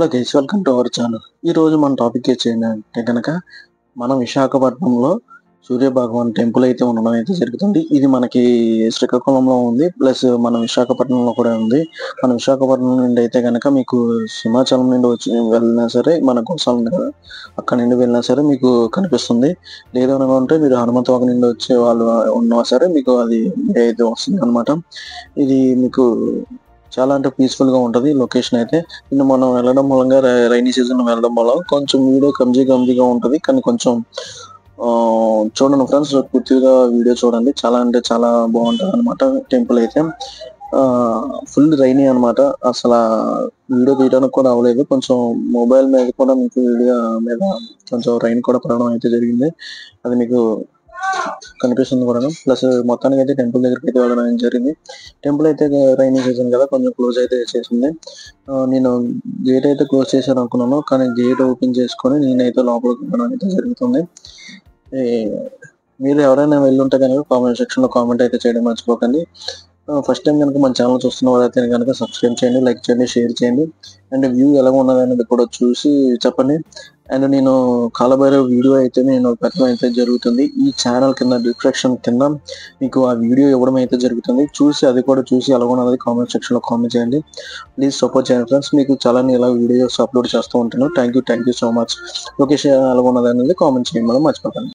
Hello guys, welcome to our channel. ఈరోజు మన topic ఏంటంటే కనుక మన విశాఖపట్నంలో సూర్య భగవాన్ టెంపుల్ అయితే ఉండడం అయితే జరుగుతుంది. ఇది మనకి శ్రీకాకుళంలో ఉంది, ప్లస్ మన విశాఖపట్నంలో కూడా ఉంది. మన విశాఖపట్నం నుండి అయితే కనుక మీకు సింహాచలం నుండి వచ్చి వెళ్ళినా సరే, మన గోశాల ఉంది కదా, అక్కడ నుండి వెళ్ళినా సరే మీకు కనిపిస్తుంది. లేదు అనుకుంటే మీరు హనుమంతవాక నుండి వచ్చే వాళ్ళు ఉన్నా సరే మీకు అది అయితే వస్తుంది అనమాట. ఇది మీకు చాలా అంటే పీస్ఫుల్ గా ఉంటది లొకేషన్ అయితే. మనం వెళ్ళడం మూలంగా రైనీ సీజన్ వెళ్ళడం వల్ల కొంచెం వీడియో కమ్జీగా ఉంటది, కానీ కొంచెం చూడండి ఫ్రెండ్స్, పూర్తిగా వీడియో చూడండి. చాలా అంటే చాలా బాగుంటది అనమాట టెంపుల్ అయితే. ఫుల్ రైనీ అనమాట, అసలు వీడియో తీయడానికి కూడా అవ్వలేదు. కొంచెం మొబైల్ మీద కూడా మీకు వీడియో మీద కొంచెం రైన్ కూడా పడడం అయితే జరిగింది, అది మీకు కనిపిస్తుంది కూడా. ప్లస్ మొత్తానికి అయితే టెంపుల్ దగ్గరికి అయితే వెళ్ళడం జరిగింది. టెంపుల్ అయితే రైనీ సీజన్ కదా, కొంచెం క్లోజ్ అయితే చేసింది. నేను గేట్ అయితే క్లోజ్ చేశాను అనుకున్నాను, కానీ గేట్ ఓపెన్ చేసుకొని నేనైతే లోపలికి వెళ్ళడం అయితే జరుగుతుంది. మీరు ఎవరైనా వెళ్ళుంటే కనుక కామెంట్ సెక్షన్ లో కామెంట్ అయితే చేయడం మర్చిపోకండి. ఫస్ట్ టైం కనుక మన ఛానల్ చూస్తున్న వాళ్ళైతే కనుక సబ్స్క్రైబ్ చేయండి, లైక్ చేయండి, షేర్ చేయండి. అండ్ వ్యూ ఎలా ఉన్నది అనేది కూడా చూసి చెప్పండి. అండ్ నేను కాలభైరవ వీడియో అయితే నేను పెట్టడం అయితే జరుగుతుంది. ఈ ఛానల్ కింద డిస్క్రిప్షన్ కింద మీకు ఆ వీడియో ఇవ్వడం అయితే జరుగుతుంది. చూసి అది కూడా చూసి ఎలా ఉన్నది కామెంట్ సెక్షన్ లో కామెంట్ చేయండి. ప్లీజ్ సపోర్ట్ చేయండి ఫ్రెండ్స్. మీకు చాలా ఇలా వీడియోస్ అప్లోడ్ చేస్తూ ఉంటాను. Thank you so much. Location ఎలా ఉన్నది అనేది కామెంట్ చేయడం మర్చిపోకండి.